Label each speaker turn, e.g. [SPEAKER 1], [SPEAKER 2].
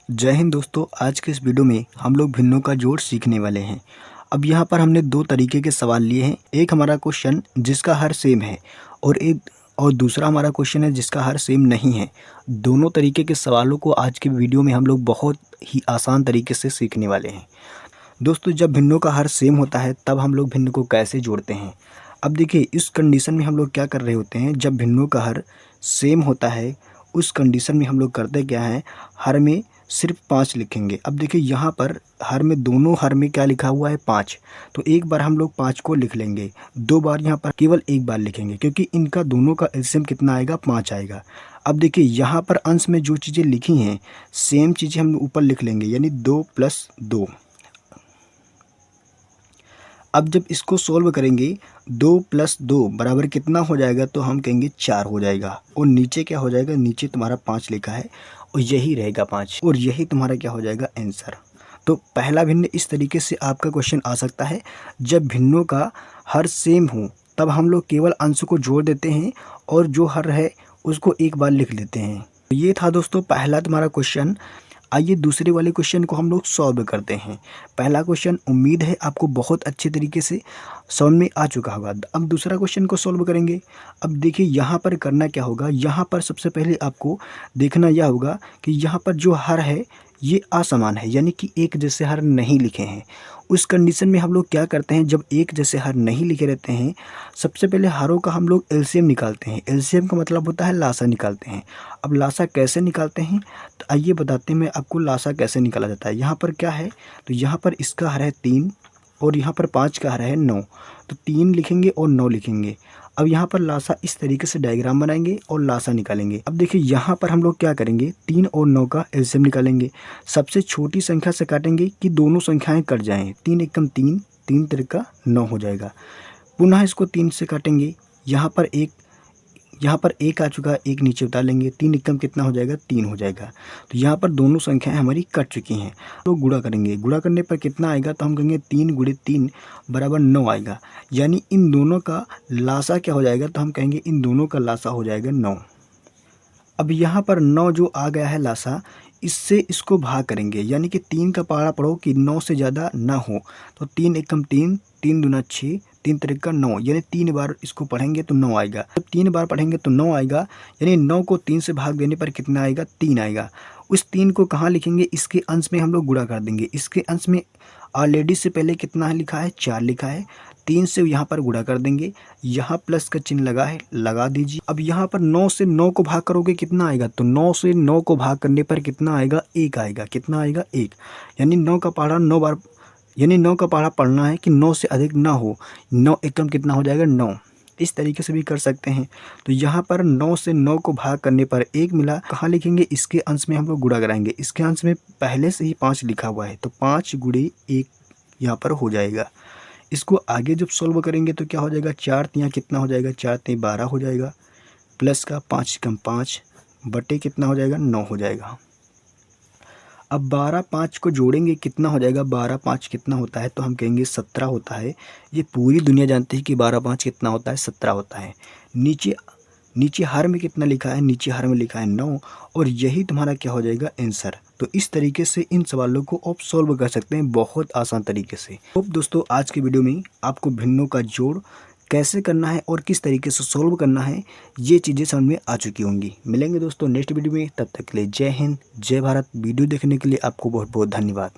[SPEAKER 1] जय हिंद दोस्तों। आज के इस वीडियो में हम लोग भिन्नों का जोड़ सीखने वाले हैं। अब यहाँ पर हमने दो तरीके के सवाल लिए हैं। एक हमारा क्वेश्चन जिसका हर सेम है और दूसरा हमारा क्वेश्चन है जिसका हर सेम नहीं है। दोनों तरीके के सवालों को आज के वीडियो में हम लोग बहुत ही आसान तरीके से सीखने वाले हैं। दोस्तों, जब भिन्नों का हर सेम होता है तब हम लोग भिन्न को कैसे जोड़ते हैं। अब देखिए, इस कंडीशन में हम लोग क्या कर रहे होते हैं। जब भिन्नों का हर सेम होता है उस कंडीशन में हम लोग करते क्या हैं, हर में सिर्फ 5 लिखेंगे। अब देखिए, यहाँ पर हर में दोनों हर में क्या लिखा हुआ है 5, तो एक बार हम लोग 5 को लिख लेंगे। 2 बार यहाँ पर केवल एक बार लिखेंगे क्योंकि इनका दोनों का एलसीएम कितना आएगा, 5 आएगा। अब देखिए, यहाँ पर अंश में जो चीज़ें लिखी हैं सेम चीज़ें हम ऊपर लिख लेंगे, यानी 2 + 2। अब जब इसको सोल्व करेंगे 2 + 2 बराबर कितना हो जाएगा, तो हम कहेंगे 4 हो जाएगा। और नीचे क्या हो जाएगा, नीचे तुम्हारा 5 लिखा है और यही रहेगा 5, और यही तुम्हारा क्या हो जाएगा, आंसर। तो पहला भिन्न इस तरीके से आपका क्वेश्चन आ सकता है। जब भिन्नों का हर सेम हो तब हम लोग केवल अंश को जोड़ देते हैं और जो हर है उसको एक बार लिख लेते हैं। तो ये था दोस्तों पहला तुम्हारा क्वेश्चन। आइए दूसरे वाले क्वेश्चन को हम लोग सॉल्व करते हैं। पहला क्वेश्चन उम्मीद है आपको बहुत अच्छे तरीके से समझ में आ चुका होगा। अब दूसरा क्वेश्चन को सॉल्व करेंगे। अब देखिए, यहाँ पर करना क्या होगा, यहाँ पर सबसे पहले आपको देखना यह होगा कि यहाँ पर जो हर है ये असमान है, यानी कि एक जैसे हर नहीं लिखे हैं। उस कंडीशन में हम लोग क्या करते हैं, जब एक जैसे हर नहीं लिखे रहते हैं सबसे पहले हरों का हम लोग एलसीएम निकालते हैं। एलसीएम का मतलब होता है लासा निकालते हैं। अब लासा कैसे निकालते हैं, तो आइए बताते हैं मैं आपको लासा कैसे निकाला जाता है। यहाँ पर क्या है, तो यहाँ पर इसका हर है 3 और यहाँ पर 5 का हर है 9, तो 3 लिखेंगे और 9 लिखेंगे। अब यहाँ पर लासा इस तरीके से डायग्राम बनाएंगे और लासा निकालेंगे। अब देखिए, यहाँ पर हम लोग क्या करेंगे, 3 और 9 का एलसीएम निकालेंगे। सबसे छोटी संख्या से काटेंगे कि दोनों संख्याएं कट जाएं। 3 एकम 3, 3 तिरका 9 हो जाएगा। पुनः इसको 3 से काटेंगे। यहाँ पर एक आ चुका है, एक नीचे उतार लेंगे। 3 एकम कितना हो जाएगा, 3 हो जाएगा। तो यहाँ पर दोनों संख्याएं हमारी कट चुकी हैं। तो गुणा करेंगे, गुणा करने पर कितना आएगा, तो हम कहेंगे 3 × 3 = 9 आएगा। यानी इन दोनों का लासा क्या हो जाएगा, तो हम कहेंगे इन दोनों का लासा हो जाएगा 9। अब यहाँ पर 9 जो आ गया है लासा, इससे इसको भाग करेंगे, यानी कि 3 का पहाड़ा पढ़ो कि 9 से ज़्यादा ना हो। तो 3 एकम 3, 3 दूना 6, 3 तिरका 9, यानी 3 बार इसको पढ़ेंगे तो 9 आएगा। जब 3 बार पढ़ेंगे तो 9 आएगा, यानी 9 को 3 से भाग देने पर कितना आएगा, 3 आएगा। उस 3 को कहाँ लिखेंगे, इसके अंश में हम लोग गुणा कर देंगे। इसके अंश में ऑलरेडी से पहले कितना है लिखा है, 4 लिखा है। 3 से यहाँ पर गुणा कर देंगे, यहाँ प्लस का चिन्ह लगा है, लगा दीजिए। अब यहाँ पर 9 से 9 को भाग करोगे कितना आएगा, तो 9 से 9 को भाग करने पर कितना आएगा, 1 आएगा। कितना आएगा, 1। यानी 9 का पहाड़ा 9 बार, यानी 9 का पहाड़ा पढ़ना है कि 9 से अधिक ना हो। 9 एकम कितना हो जाएगा, 9। इस तरीके से भी कर सकते हैं। तो यहाँ पर 9 से 9 को भाग करने पर 1 मिला। कहाँ लिखेंगे, इसके अंश में हम लोग गुणा कराएंगे। इसके अंश में पहले से ही 5 लिखा हुआ है, तो 5 × 1 यहाँ पर हो जाएगा। इसको आगे जब सॉल्व करेंगे तो क्या हो जाएगा, 4 तियाँ कितना हो जाएगा, 4 तियाँ 12 हो जाएगा। प्लस का 5 कम 5 बटे कितना हो जाएगा, 9 हो जाएगा। अब 12 5 को जोड़ेंगे कितना हो जाएगा, 12 5 कितना होता है, तो हम कहेंगे 17 होता है। ये पूरी दुनिया जानती है कि 12 5 कितना होता है, 17 होता है। नीचे नीचे हर में कितना लिखा है, नीचे हर में लिखा है 9, और यही तुम्हारा क्या हो जाएगा, आंसर। तो इस तरीके से इन सवालों को आप सॉल्व कर सकते हैं बहुत आसान तरीके से। तो दोस्तों, आज के वीडियो में आपको भिन्नों का जोड़ कैसे करना है और किस तरीके से सॉल्व करना है ये चीज़ें समझ में आ चुकी होंगी। मिलेंगे दोस्तों नेक्स्ट वीडियो में, तब तक के लिए जय हिंद जय भारत। वीडियो देखने के लिए आपको बहुत बहुत धन्यवाद।